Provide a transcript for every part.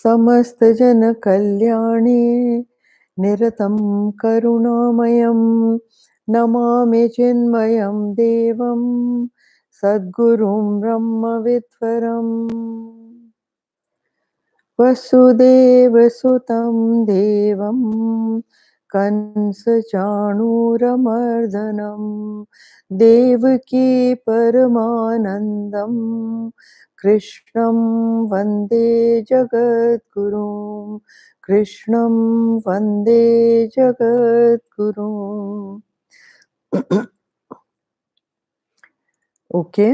समस्तजन कल्याणे निरतं करुणामयं नमामि चिन्मयं देवं सद्गुरुं ब्रह्मविद्वरम् वसुदेवसुतं देवं कंसचाणूरमर्दनं देवकी परमानन्दं कृष्णं वन्दे जगद्गुरुं कृष्णं वन्दे जगद्गुरुम्. Okay,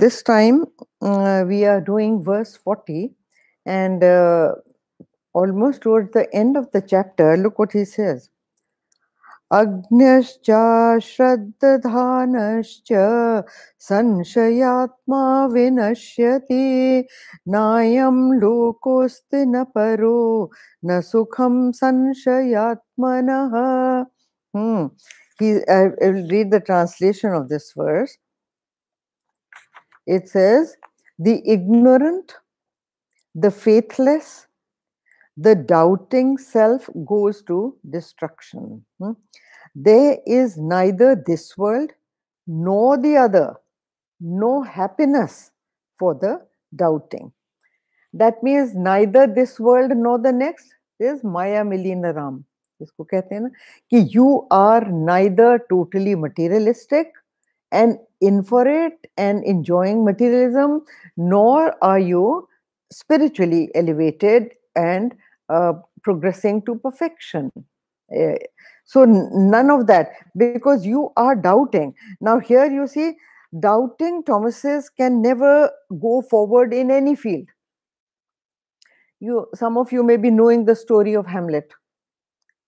this time we are doing verse 40 and almost towards the end of the chapter. Look what he says. Agnyascha shraddadhanascha sanshayatma vinashyati nayam lokosti na paro na sukham sanshayatmanah. I will read the translation of this verse. It says, the ignorant, the faithless, the doubting self goes to destruction. There is neither this world nor the other, no happiness for the doubting. That means neither this world nor the next is Maya Milina Ram. इसको कहते हैं ना कि you are neither totally materialistic and in for it and enjoying materialism, nor are you spiritually elevated and progressing to perfection. So none of that, because you are doubting. Now here you see, doubting Thomases can never go forward in any field. Some of you may be knowing the story of Hamlet.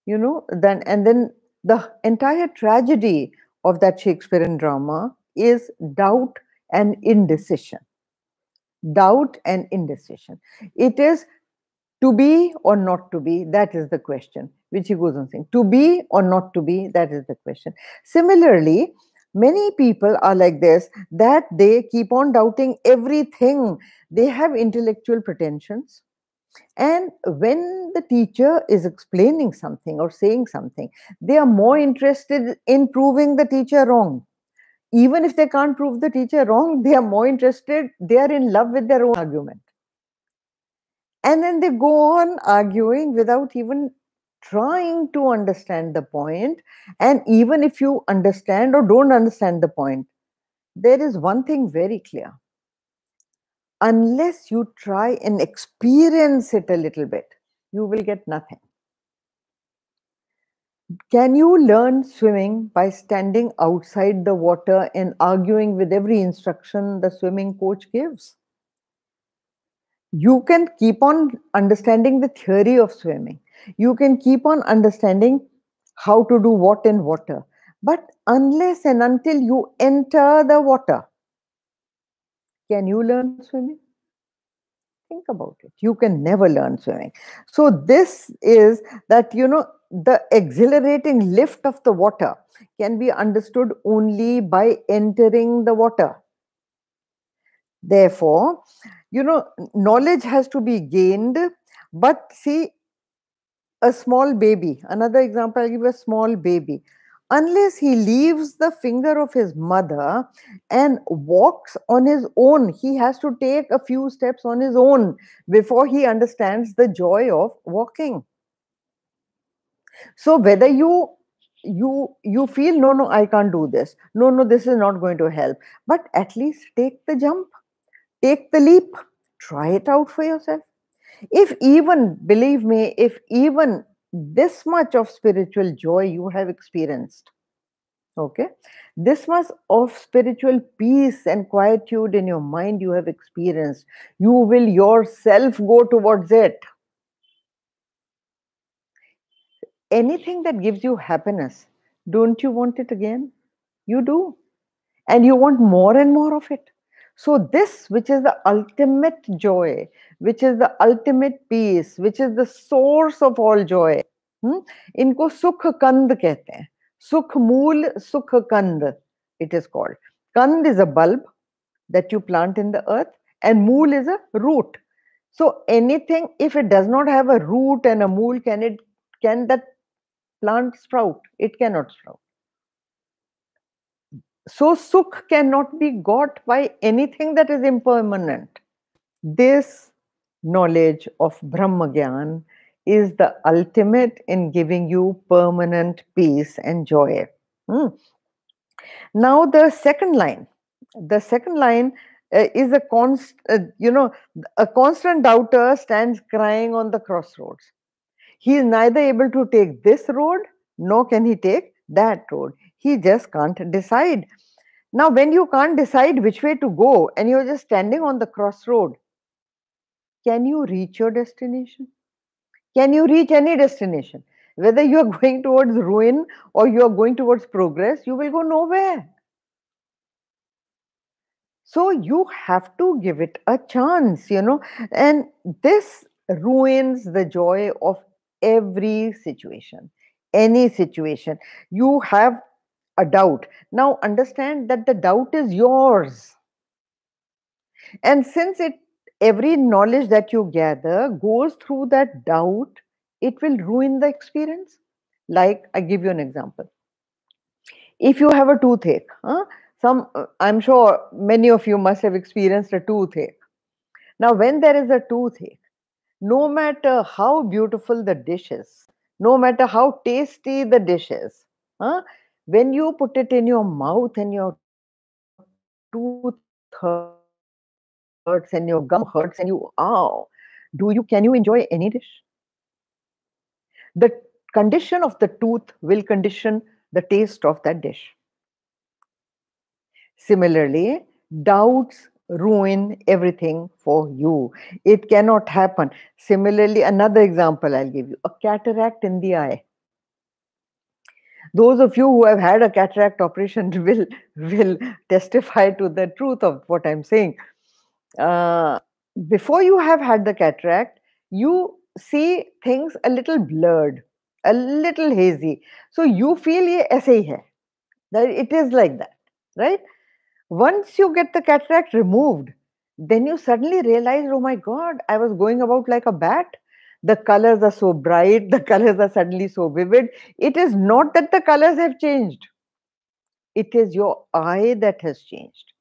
Then the entire tragedy of that Shakespearean drama is doubt and indecision. Doubt and indecision. It is to be or not to be, that is the question, which he goes on saying. To be or not to be, that is the question. Similarly, many people are like this, that they keep on doubting everything. They have intellectual pretensions. And when the teacher is explaining something or saying something, they are more interested in proving the teacher wrong. Even if they can't prove the teacher wrong, they are more interested, they are in love with their own argument. And then they go on arguing without even trying to understand the point. And even if you understand or don't understand the point, there is one thing very clear. Unless you try and experience it a little bit, you will get nothing. Can you learn swimming by standing outside the water and arguing with every instruction the swimming coach gives? You can keep on understanding the theory of swimming. You can keep on understanding how to do what in water. But unless and until you enter the water, can you learn swimming? Think about it. You can never learn swimming. So this is that, the exhilarating lift of the water can be understood only by entering the water. Therefore, knowledge has to be gained. But see, a small baby, another example, I'll give a small baby. Unless he leaves the finger of his mother and walks on his own, he has to take a few steps on his own before he understands the joy of walking. So whether you feel, no, I can't do this. No, this is not going to help. But at least take the jump, take the leap, try it out for yourself. If even, believe me, if even this much of spiritual joy you have experienced, okay, this much of spiritual peace and quietude in your mind you have experienced, you will yourself go towards it. Anything that gives you happiness, don't you want it again? You do. And you want more and more of it. So this, which is the ultimate joy, which is the ultimate peace, which is the source of all joy, इनको सुख कंद कहते हैं. सुख मूल, sukh kand, it is called. Kand is a bulb that you plant in the earth, and mool is a root. So anything, if it does not have a root and a mool, can that plant sprout? It cannot sprout. So sukh cannot be got by anything that is impermanent. This knowledge of Brahmagyan is the ultimate in giving you permanent peace and joy. Now the second line. The second line is a constant doubter stands crying on the crossroads. He is neither able to take this road, nor can he take that road. He just can't decide. Now, when you can't decide which way to go and you're just standing on the crossroad, can you reach your destination? Can you reach any destination? Whether you are going towards ruin or you are going towards progress, you will go nowhere. So you have to give it a chance, and this ruins the joy of every situation, any situation. You have a doubt. Now understand that the doubt is yours. And since every knowledge that you gather goes through that doubt, it will ruin the experience. Like, I give you an example. If you have a toothache, I'm sure many of you must have experienced a toothache. Now, when there is a toothache, no matter how beautiful the dish is, no matter how tasty the dish is, when you put it in your mouth and your tooth hurts and your gum hurts and can you enjoy any dish? The condition of the tooth will condition the taste of that dish. Similarly, doubts ruin everything for you. It cannot happen. Similarly, another example I'll give you, a cataract in the eye. Those of you who have had a cataract operation will testify to the truth of what I'm saying. Before you have had the cataract, you see things a little blurred, a little hazy. So you feel ye aise hi hai, that it is like that, right? Once you get the cataract removed, then you suddenly realize, oh my God, I was going about like a bat. The colors are so bright, the colors are suddenly so vivid. It is not that the colors have changed, it is your eye that has changed.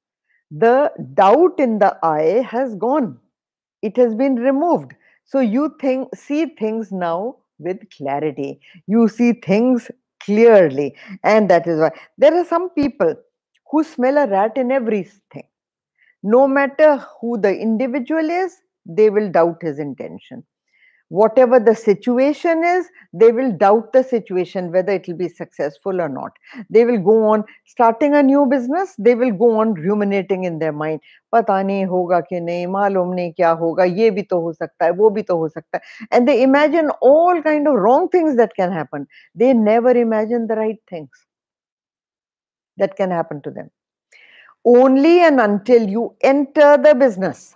The doubt in the eye has gone, it has been removed. So you see things now with clarity, you see things clearly. And that is why there are some people who smell a rat in everything. No matter who the individual is, they will doubt his intention. Whatever the situation is, they will doubt the situation, whether it will be successful or not. They will go on starting a new business, they will go on ruminating in their mind. Pata nahi hoga ki nahi, malum nahi kya hoga, ye bhi to ho sakta hai, wo bhi to ho sakta hai. And they imagine all kind of wrong things that can happen. They never imagine the right things that can happen to them. Only and until you enter the business,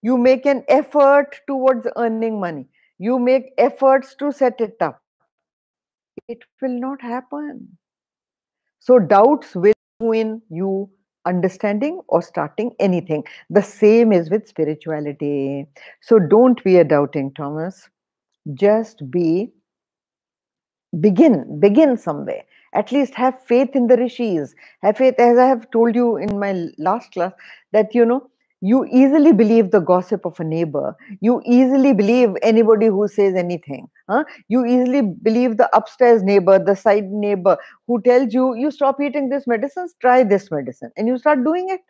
you make an effort towards earning money, you make efforts to set it up, it will not happen. So doubts will ruin you understanding or starting anything. The same is with spirituality. So don't be a doubting Thomas. Just begin somewhere. At least have faith in the rishis. Have faith, as I have told you in my last class, that you easily believe the gossip of a neighbor. You easily believe anybody who says anything. You easily believe the upstairs neighbor, the side neighbor who tells you, you stop eating this medicine, try this medicine, and you start doing it.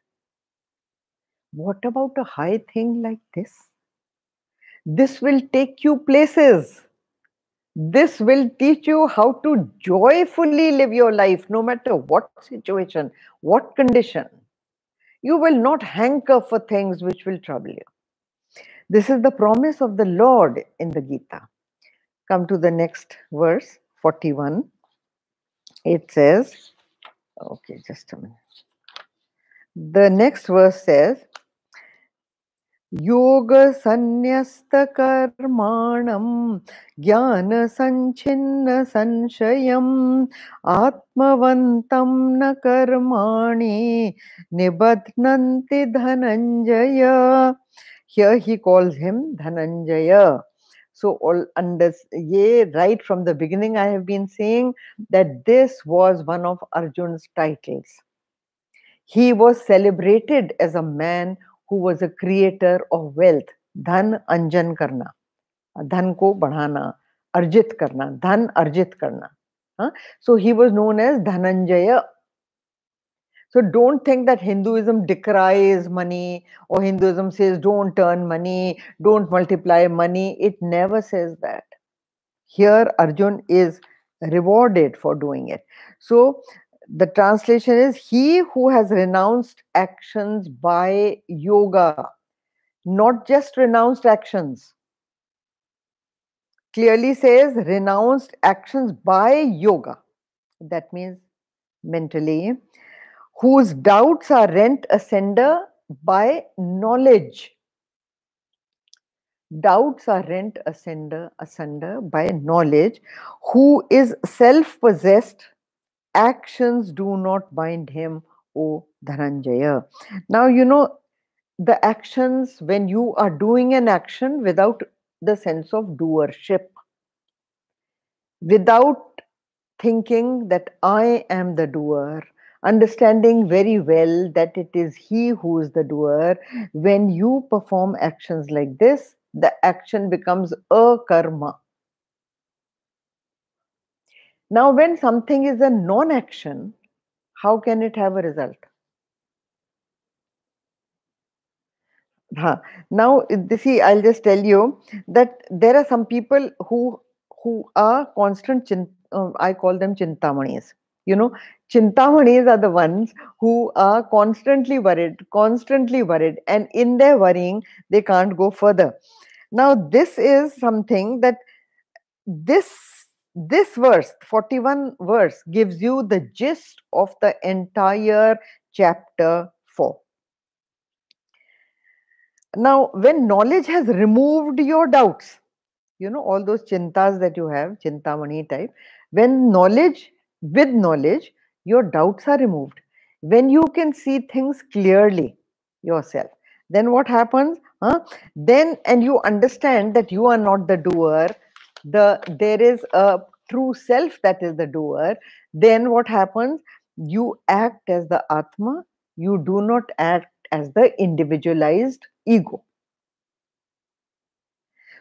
What about a high thing like this? This will take you places. This will teach you how to joyfully live your life, no matter what situation, what condition. You will not hanker for things which will trouble you. This is the promise of the Lord in the Geeta. Come to the next verse, 41. It says, okay, just a minute. The next verse says, Yoga sanyasta karmanam jnana sanchinna sanshayam atmavantam na karmani nibadhnanti dhananjaya. Here he calls him Dhananjaya. So right from the beginning I have been saying that this was one of Arjun's titles. He was celebrated as a man who was a creator of wealth. Dhan anjan karna. Dhan ko बढ़ाना, arjit karna, dhan arjit karna. So he was known as Dhananjaya. So don't think that Hinduism decries money or Hinduism says don't earn money, don't multiply money. It never says that. Here Arjun is rewarded for doing it. So the translation is he who has renounced actions by yoga, not just renounced actions. Clearly says renounced actions by yoga. That means mentally, whose doubts are rent asunder by knowledge. Doubts are rent asunder by knowledge, who is self-possessed, actions do not bind him, O Dhananjaya. Now, the actions, when you are doing an action without the sense of doership, without thinking that I am the doer, understanding very well that it is he who is the doer, when you perform actions like this, the action becomes a karma. Now, when something is a non-action, how can it have a result? Now, see, I'll just tell you that there are some people who are constant, I call them Chintamanis. Chintamanis are the ones who are constantly worried, and in their worrying, they can't go further. Now, this is something that this verse, 41 verse, gives you the gist of the entire chapter 4. Now, when knowledge has removed your doubts, all those chintas that you have, chintamani type, with knowledge, your doubts are removed. When you can see things clearly yourself, then what happens? Then, and you understand that you are not the doer, there is a true self that is the doer, then what happens? You act as the Atma, you do not act as the individualized ego.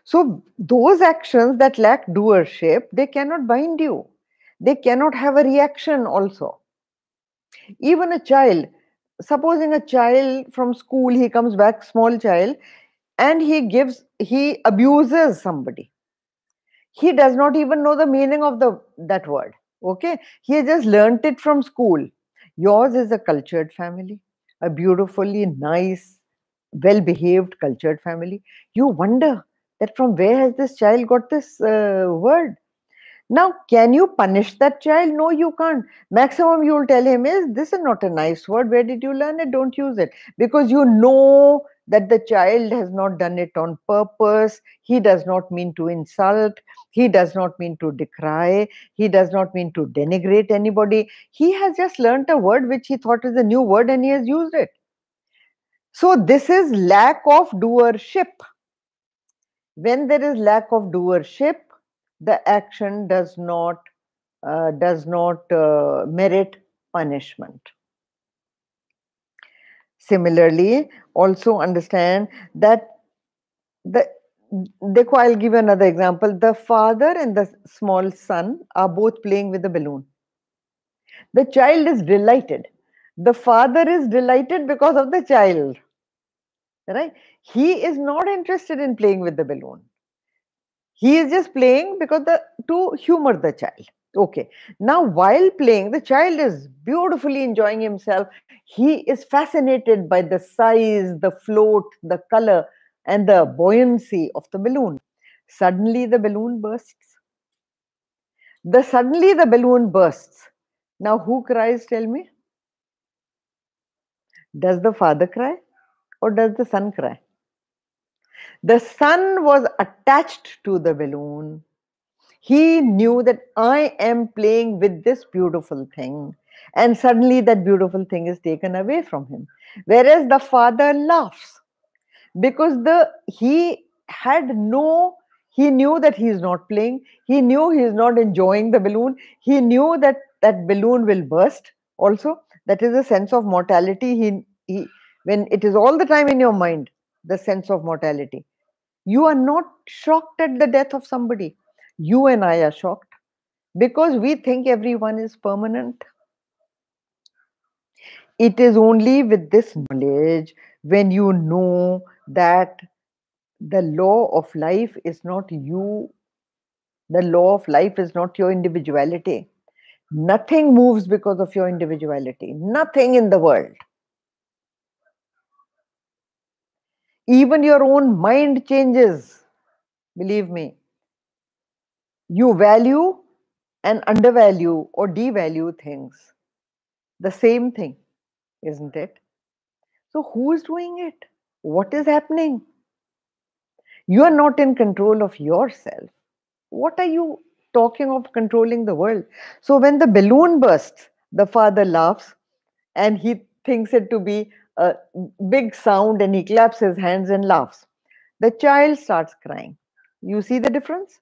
So those actions that lack doership, they cannot bind you. They cannot have a reaction also. Even a child, supposing a child from school, he comes back, small child, and he abuses somebody. He does not even know the meaning of that word. Okay? He just learnt it from school. Yours is a cultured family, a beautifully nice, well-behaved, cultured family. You wonder that from where has this child got this word? Now, can you punish that child? No, you can't. Maximum you will tell him is, this is not a nice word. Where did you learn it? Don't use it. Because you know that the child has not done it on purpose. He does not mean to insult. He does not mean to decry. He does not mean to denigrate anybody. He has just learnt a word which he thought is a new word and he has used it. So this is lack of doership. When there is lack of doership, the action does not merit punishment. Similarly, also understand that I'll give you another example. The father and the small son are both playing with the balloon. The child is delighted. The father is delighted because of the child. Right? He is not interested in playing with the balloon. He is just playing because to humor the child. Okay. Now, while playing, the child is beautifully enjoying himself. He is fascinated by the size, the float, the color, and the buoyancy of the balloon. Suddenly, the balloon bursts. Suddenly, the balloon bursts. Now, who cries? Tell me. Does the father cry or does the son cry? The son was attached to the balloon. He knew that I am playing with this beautiful thing, and suddenly that beautiful thing is taken away from him. Whereas the father laughs. because he knew that he is not playing. He knew he is not enjoying the balloon. He knew that that balloon will burst also. That is a sense of mortality. He when it is all the time in your mind, the sense of mortality, you are not shocked at the death of somebody. You and I are shocked because we think everyone is permanent. It is only with this knowledge, when you know that the law of life is not you, the law of life is not your individuality. Nothing moves because of your individuality. Nothing in the world. Even your own mind changes. Believe me. You value and undervalue or devalue things. The same thing, isn't it? So, who is doing it? What is happening? You are not in control of yourself. What are you talking of controlling the world? So, when the balloon bursts, the father laughs and he thinks it to be a big sound and he claps his hands and laughs. The child starts crying. You see the difference?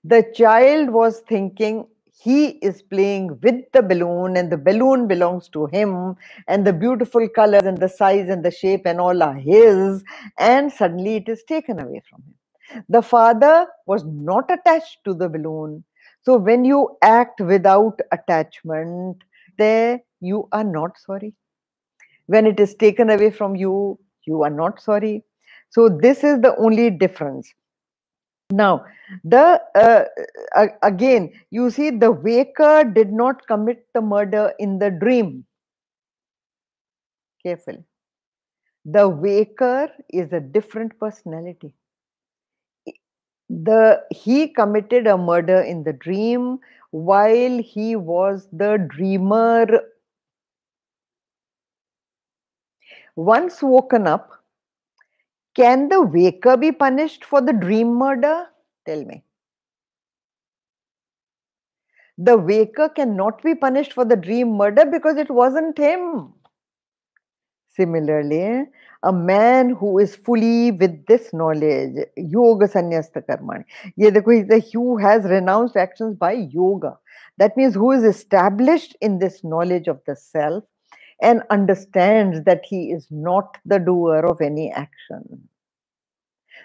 The child was thinking he is playing with the balloon and the balloon belongs to him and the beautiful colors and the size and the shape and all are his, and suddenly it is taken away from him. The father was not attached to the balloon. So when you act without attachment, there you are not sorry. When it is taken away from you, you are not sorry. So this is the only difference. Now, again, you see, the waker did not commit the murder in the dream. Careful. The waker is a different personality. He committed a murder in the dream while he was the dreamer. Once woken up, can the waker be punished for the dream murder? Tell me. The waker cannot be punished for the dream murder because it wasn't him. Similarly, a man who is fully with this knowledge, yoga sannyasta karmani, ye dekho, who has renounced actions by yoga. That means who is established in this knowledge of the self and understands that he is not the doer of any action.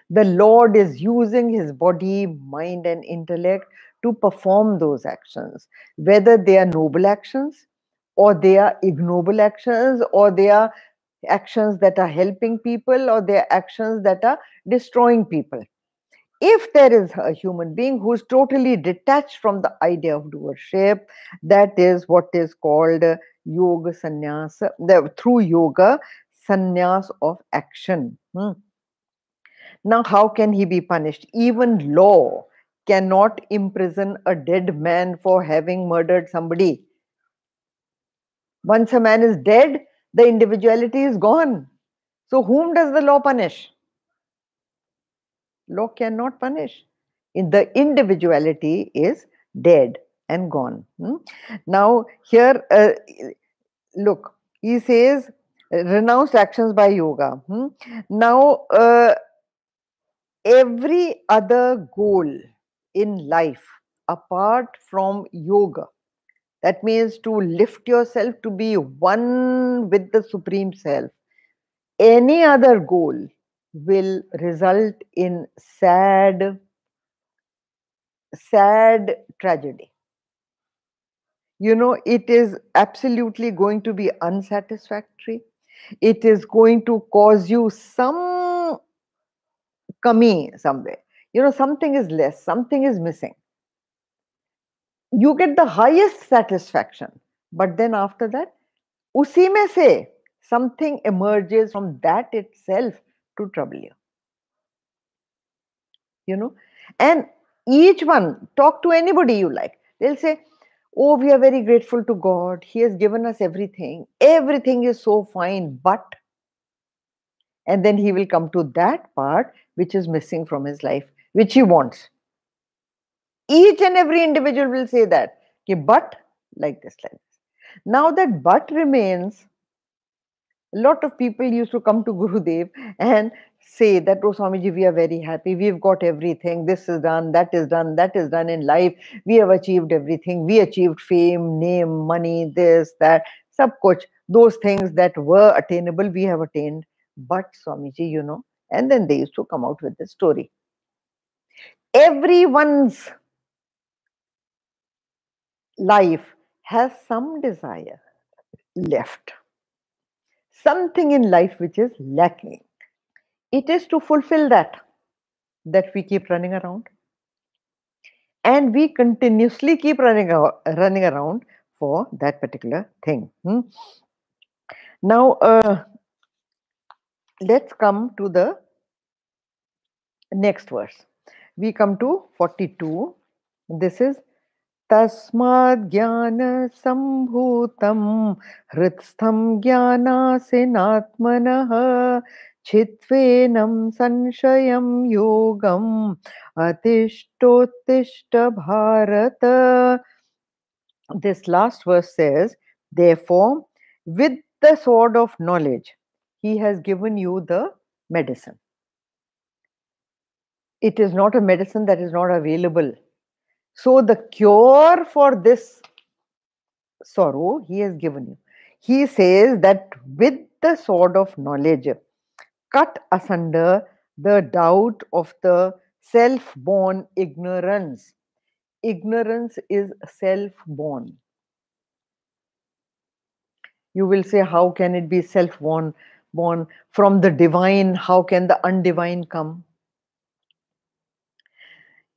The Lord is using his body, mind, and intellect to perform those actions, whether they are noble actions or they are ignoble actions or they are actions that are helping people or they are actions that are destroying people. If there is a human being who is totally detached from the idea of doership, that is what is called yoga sannyas, through yoga, sannyas of action. Now, how can he be punished? Even law cannot imprison a dead man for having murdered somebody. Once a man is dead, the individuality is gone. So, whom does the law punish? Law cannot punish. The individuality is dead and gone. Now, here, look, he says, renounced actions by yoga. Now, every other goal in life apart from yoga, that means to lift yourself to be one with the Supreme Self, any other goal will result in sad tragedy. You know, it is absolutely going to be unsatisfactory. It is going to cause you some kami somewhere. You know, something is less, something is missing. You get the highest satisfaction, but then after that, usi mein se something emerges from that itself to trouble you. You know, and each one, talk to anybody you like, they'll say, oh, we are very grateful to God, he has given us everything, everything is so fine, but, and then he will come to that part which is missing from his life, which he wants. Each and every individual will say that, but like this. Now that but remains, A lot of people used to come to Gurudev and say that, oh Swamiji, we are very happy. We've got everything. This is done, that is done, that is done in life. We have achieved everything. We achieved fame, name, money, this, that, sab kuch. Those things that were attainable, we have attained. But Swamiji, and then they used to come out with this story. Everyone's life has some desire left, something in life which is lacking. It is to fulfill that we keep running around, and we continuously keep running around for that particular thing. Now, let's come to the next verse. We come to 42. This is Tasmad Jnana Sambhutam Hritstham Jnana Sinatmanah Chitvenam Sanshayam Yogam Atishtottishta Bharata. This last verse says, therefore, with the sword of knowledge, he has given you the medicine. It is not a medicine that is not available. So the cure for this sorrow he has given you. He says that with the sword of knowledge, cut asunder the doubt of the self-born ignorance. Ignorance is self-born. You will say, how can it be self-born? Born from the divine, how can the undivine come?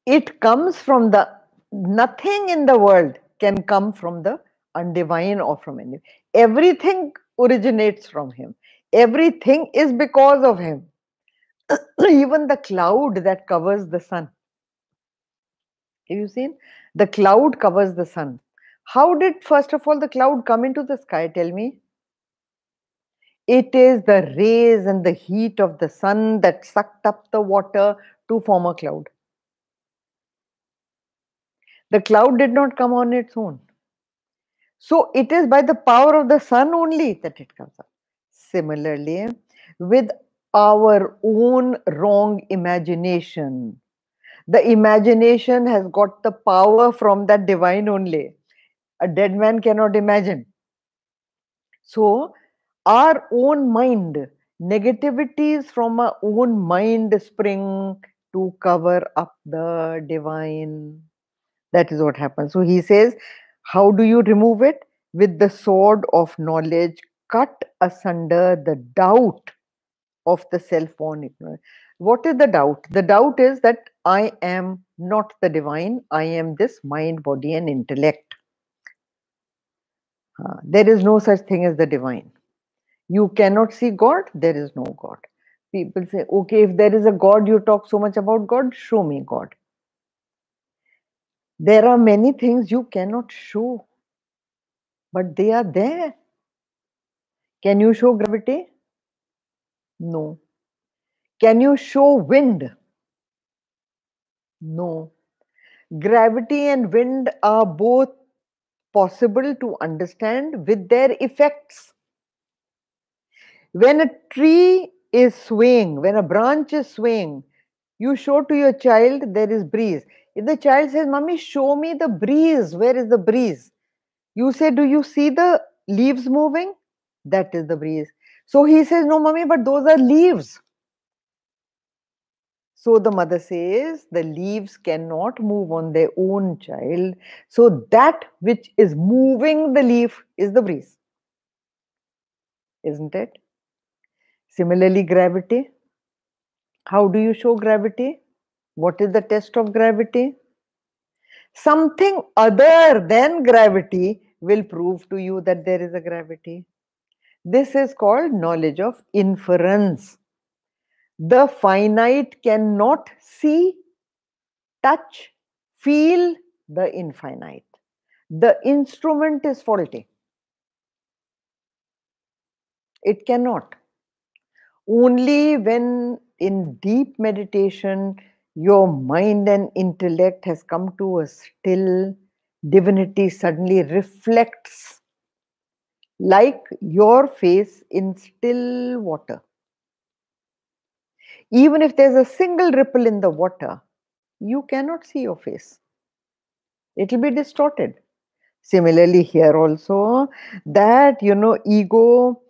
It comes from the, nothing in the world can come from the undivine or from any. Everything originates from him. Everything is because of him. Even the cloud that covers the sun. Have you seen? The cloud covers the sun. How did, first of all, the cloud come into the sky? Tell me. It is the rays and the heat of the sun that sucked up the water to form a cloud. The cloud did not come on its own. So it is by the power of the sun only that it comes up. Similarly, with our own wrong imagination, the imagination has got the power from that divine only. A dead man cannot imagine. So our own mind, negativities from our own mind spring to cover up the divine. That is what happens. So he says, how do you remove it? With the sword of knowledge, cut asunder the doubt of the self-born ignorance. What is the doubt? The doubt is that I am not the divine. I am this mind, body, and intellect. There is no such thing as the divine. You cannot see God. There is no God. People say, okay, if there is a God, you talk so much about God, show me God. There are many things you cannot show, but they are there. Can you show gravity? No. Can you show wind? No. Gravity and wind are both possible to understand with their effects. When a tree is swaying, when a branch is swaying, you show to your child there is breeze. If the child says, Mummy, show me the breeze, where is the breeze? You say, do you see the leaves moving? That is the breeze. So he says, no, Mummy, but those are leaves. So the mother says, the leaves cannot move on their own, child. So that which is moving the leaf is the breeze. Isn't it? Similarly, gravity. How do you show gravity? What is the test of gravity? Something other than gravity will prove to you that there is a gravity. This is called knowledge of inference. The finite cannot see, touch, feel the infinite. The instrument is faulty. It cannot. Only when in deep meditation, your mind and intellect has come to a still, divinity suddenly reflects like your face in still water. Even if there's a single ripple in the water, you cannot see your face. It will be distorted. Similarly, here also, that, ego,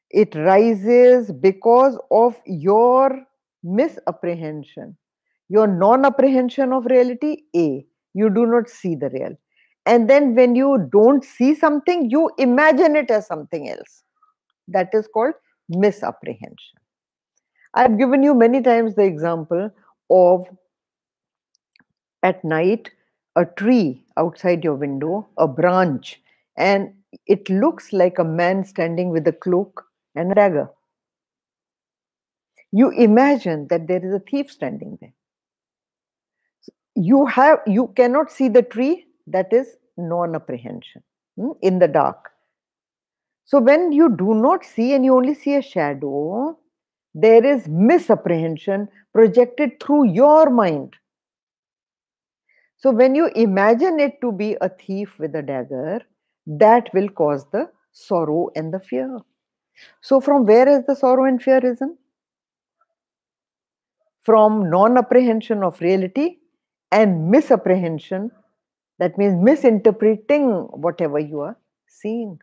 it rises because of your misapprehension, your non-apprehension of reality. You do not see the real. And then when you don't see something, you imagine it as something else. That is called misapprehension. I've given you many times the example of, at night, a tree outside your window, a branch, and it looks like a man standing with a cloak and a dagger. You imagine that there is a thief standing there. You cannot see the tree. That is non-apprehension, in the dark. So when you do not see and you only see a shadow, there is misapprehension projected through your mind. So when you imagine it to be a thief with a dagger, that will cause the sorrow and the fear. So from where is the sorrow and fear risen? From non-apprehension of reality and misapprehension. That means misinterpreting whatever you are seeing.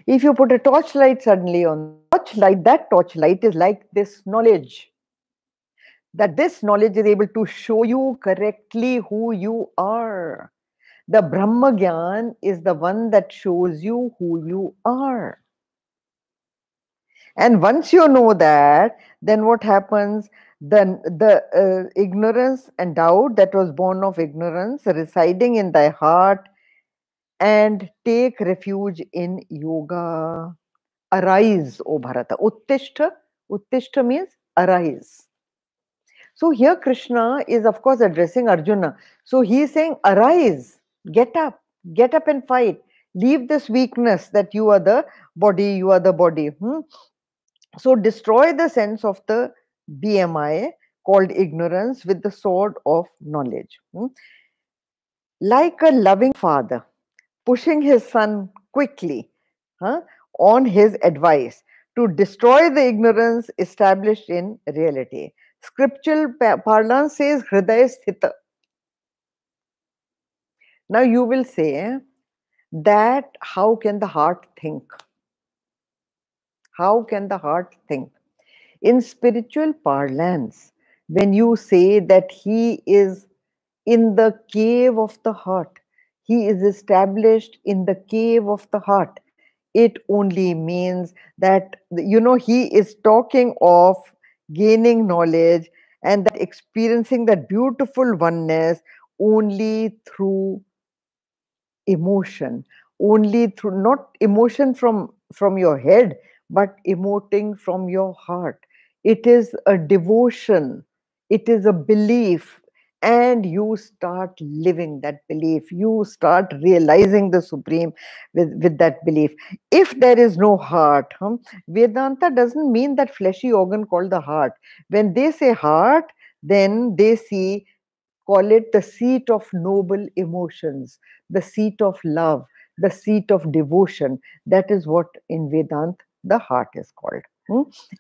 If you put a torchlight suddenly on the torchlight, that torchlight is like this knowledge. That this knowledge is able to show you correctly who you are. The Brahma Gyan is the one that shows you who you are. And once you know that, then what happens? Then the ignorance and doubt that was born of ignorance residing in thy heart, and take refuge in yoga. Arise, O Bharata. Uttishta. Uttishta means arise. So here Krishna is of course addressing Arjuna. So he is saying, arise, get up and fight. Leave this weakness that you are the body, you are the body. So destroy the sense of the BMI called ignorance with the sword of knowledge. Like a loving father pushing his son quickly, on his advice to destroy the ignorance established in reality. Scriptural parlance says Hridaya Sthita. Now you will say that how can the heart think? How can the heart think? In spiritual parlance, when you say that he is in the cave of the heart, he is established in the cave of the heart, it only means that, he is talking of gaining knowledge and that experiencing that beautiful oneness only through emotion, only through, not emotion from your head, but emoting from your heart. It is a devotion, it is a belief, and you start living that belief, you start realizing the supreme with that belief. If there is no heart, Vedanta doesn't mean that fleshy organ called the heart. When they say heart, then they see, call it the seat of noble emotions, the seat of love, the seat of devotion. That is what in Vedanta the heart is called.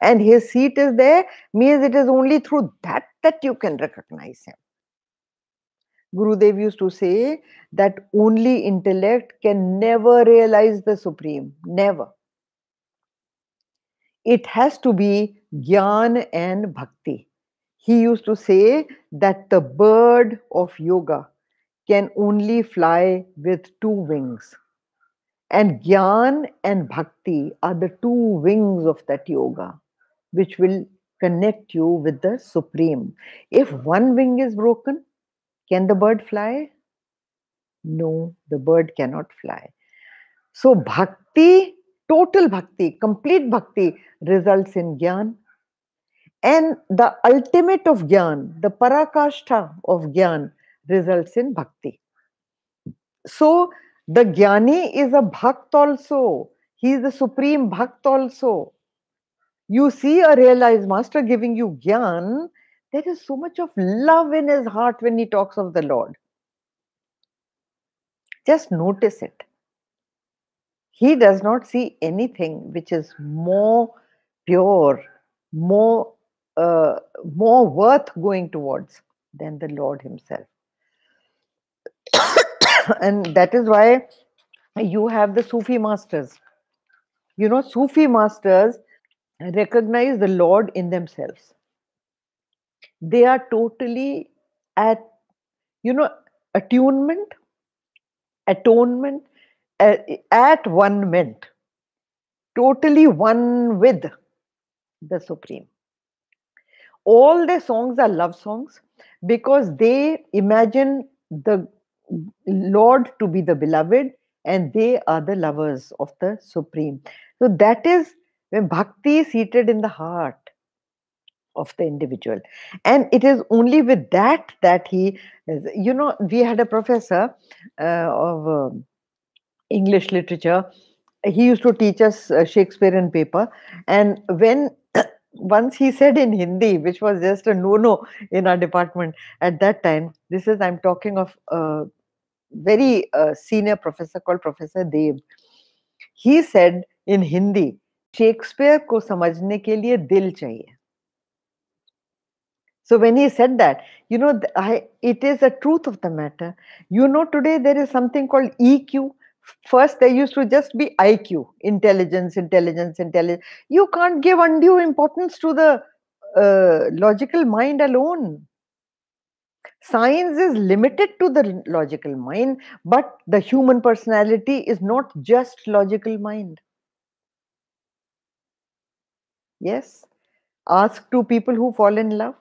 And his seat is there means it is only through that you can recognize him. Gurudev used to say that only intellect can never realize the supreme. Never. It has to be jnana and bhakti. He used to say that the bird of yoga can only fly with two wings. And Gyan and Bhakti are the two wings of that yoga, which will connect you with the Supreme. If one wing is broken, can the bird fly? No, the bird cannot fly. So Bhakti, total Bhakti, complete Bhakti results in Gyan. And the ultimate of Gyan, the Parakashtha of Gyan results in Bhakti. So the Jnani is a Bhakt also. He is the supreme Bhakt also. You see a realized master giving you Gyan, there is so much of love in his heart when he talks of the Lord. Just notice it. He does not see anything which is more pure, more more worth going towards than the Lord himself. And that is why you have the Sufi masters. Sufi masters recognize the Lord in themselves. They are totally at, attunement, atonement, at one ment, totally one with the Supreme. All their songs are love songs because they imagine the Lord to be the beloved and they are the lovers of the Supreme. So that is when bhakti is seated in the heart of the individual. And it is only with that he, we had a professor of English literature. He used to teach us Shakespearean paper. And when once he said in Hindi, which was just a no-no in our department at that time, I'm talking of a very senior professor called Professor Dev. He said in Hindi, Shakespeare को समझने के लिए दिल चाहिए. So when he said that, it is a truth of the matter. Today there is something called EQ. First, there used to just be IQ, intelligence. You can't give undue importance to the logical mind alone. Science is limited to the logical mind, but the human personality is not just logical mind. Yes. Ask two people who fall in love.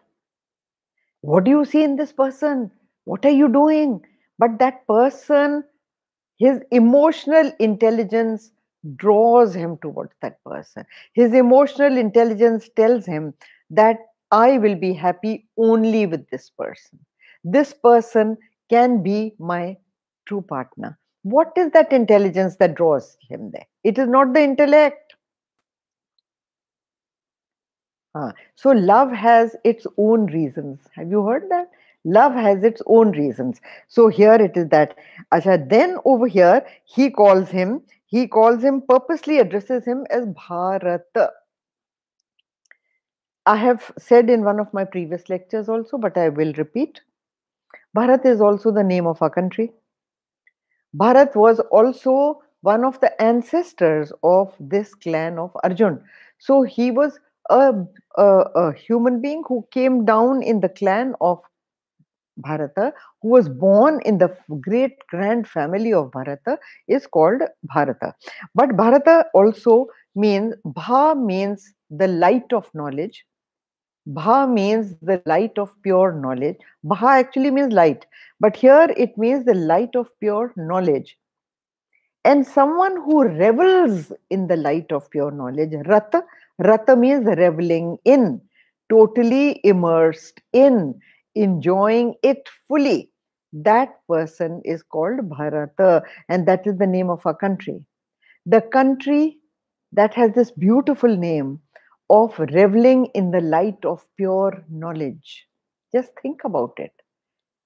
What do you see in this person? What are you doing? But that person, his emotional intelligence draws him towards that person. His emotional intelligence tells him that I will be happy only with this person. This person can be my true partner. What is that intelligence that draws him there? It is not the intellect. So love has its own reasons. Have you heard that? Love has its own reasons. So here it is that. Asha, then over here, he calls him, purposely addresses him as Bharat. I have said in one of my previous lectures also, but I will repeat. Bharat is also the name of our country. Bharat was also one of the ancestors of this clan of Arjun. So he was a human being who came down in the clan of Bharata, who was born in the great grand family of Bharata, is called Bharata. But Bharata also means, Bha means the light of knowledge. Bha means the light of pure knowledge. Bha actually means light, but here it means the light of pure knowledge. And someone who revels in the light of pure knowledge, Rata means reveling in, totally immersed in, enjoying it fully. That person is called Bharata, and that is the name of our country. The country that has this beautiful name of reveling in the light of pure knowledge. Just think about it.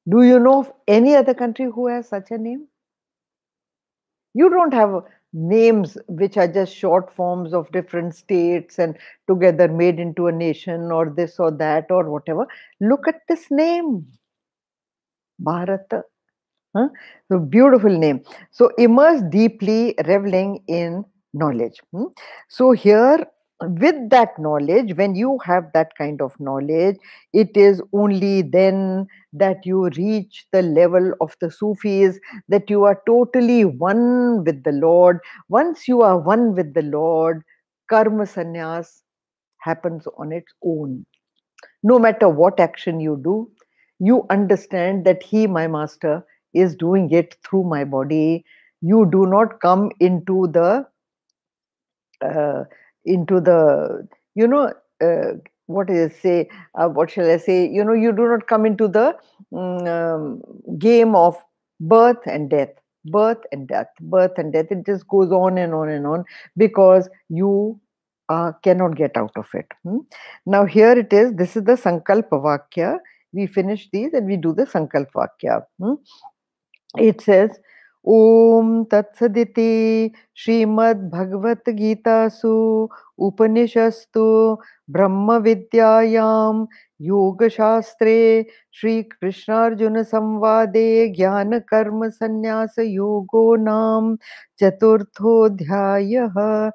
Do you know of any other country who has such a name? You don't have names which are just short forms of different states and together made into a nation or this or that or whatever. Look at this name, Bharata. So beautiful name. So immerse deeply, reveling in knowledge. So here, with that knowledge, when you have that kind of knowledge, it is only then that you reach the level of the Sufis, that you are totally one with the Lord. Once you are one with the Lord, karma sannyas happens on its own. No matter what action you do, you understand that he, my master, is doing it through my body. You do not come into the uh, what is it say, what shall I say, you do not come into the game of birth and death, birth and death, birth and death. It just goes on and on and on because you cannot get out of it. Now here it is, this is the Sankalpa Vakya. We finish these and we do the Sankalpa Vakya. It says, Om Tatsaditi Srimad Bhagavad Gita Su Upanishastu Brahma Vidyayam Yoga Shastre Shri Krishna Arjuna Samvade Jnana Karma Sannyasa Yogo Nam Chaturtho Dhyayah.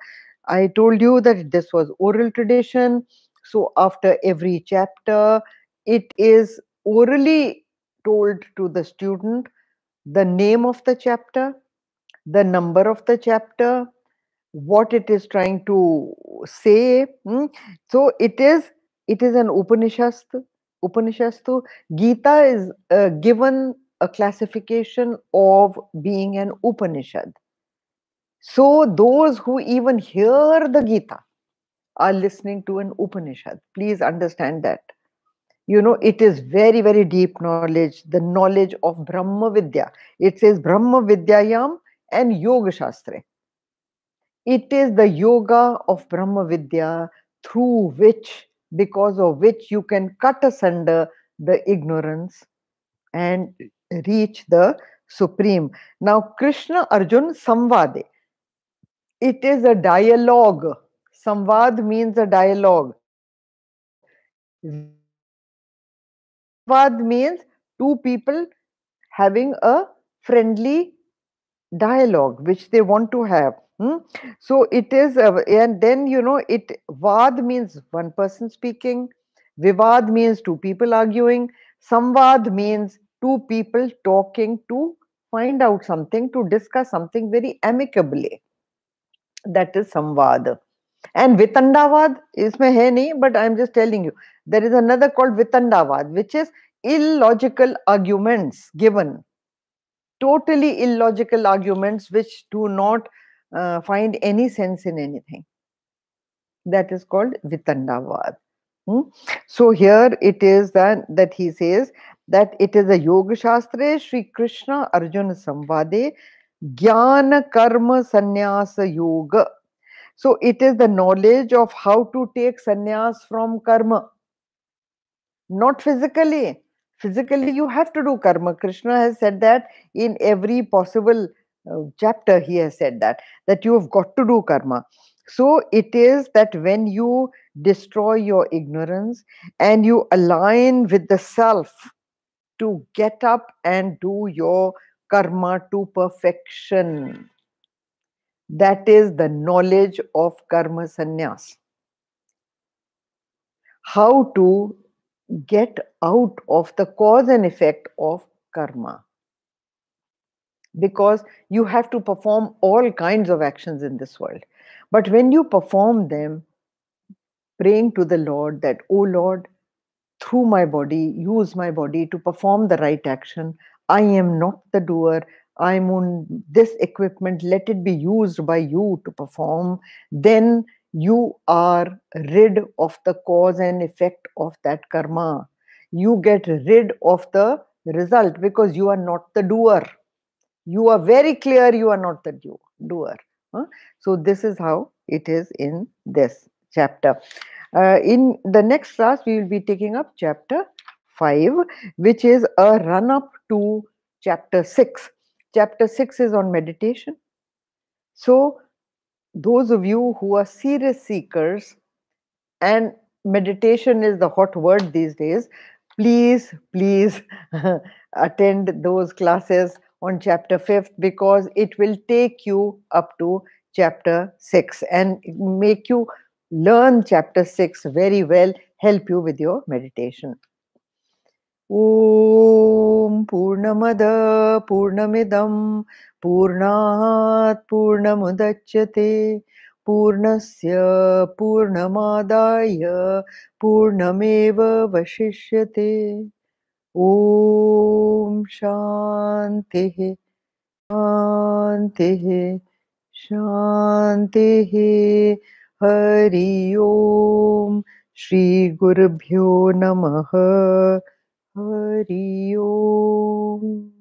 I told you that this was oral tradition. So after every chapter, it is orally told to the student the name of the chapter, the number of the chapter, what it is trying to say. So it is an Upanishastu. Gita is given a classification of being an Upanishad. So those who even hear the Gita are listening to an Upanishad. Please understand that. It is very, very deep knowledge, the knowledge of Brahma Vidya. It says Brahma Vidyayam and Yoga Shastra. It is the yoga of Brahma Vidya through which, because of which you can cut asunder the ignorance and reach the supreme. Now, Krishna Arjun Samvade. It is a dialogue. Samvad means a dialogue. Samvad means two people having a friendly dialogue which they want to have. So it is, and then it vad means one person speaking, vivad means two people arguing, samvad means two people talking to find out something, to discuss something very amicably. That is samvad. And vitandavad isme hai nahi, but I am just telling you, there is another called vitandavad, which is illogical arguments given, totally illogical arguments which do not find any sense in anything. That is called vitandavad. So here it is that he says that it is a Yoga Shastra, Sri Krishna Arjuna Samvade, Jnana Karma Sannyasa Yoga. So it is the knowledge of how to take sannyas from karma, not physically. Physically, you have to do karma. Krishna has said that in every possible chapter. He has said that you have got to do karma. So it is that when you destroy your ignorance and you align with the self to get up and do your karma to perfection. That is the knowledge of karma sannyas. How to get out of the cause and effect of karma. Because you have to perform all kinds of actions in this world. But when you perform them, praying to the Lord that, oh Lord, through my body, use my body to perform the right action. I am not the doer. I'm on this equipment. Let it be used by you to perform. Then you are rid of the cause and effect of that karma. You get rid of the result because you are not the doer. You are very clear you are not the doer. So this is how it is in this chapter. In the next class, we will be taking up chapter 5, which is a run-up to chapter 6. Chapter 6 is on meditation. So those of you who are serious seekers, and meditation is the hot word these days, please attend those classes on chapter 5, because it will take you up to chapter 6 and make you learn chapter 6 very well, help you with your meditation. Om Purnamada Purnamidam Purnat Purnamudachyate Purnasya Purnamadaya Purnameva Vashishyate. Om Shanti Shanti Shanti. Hari Om. Shri Gurubhyo Namaha. Hari Om.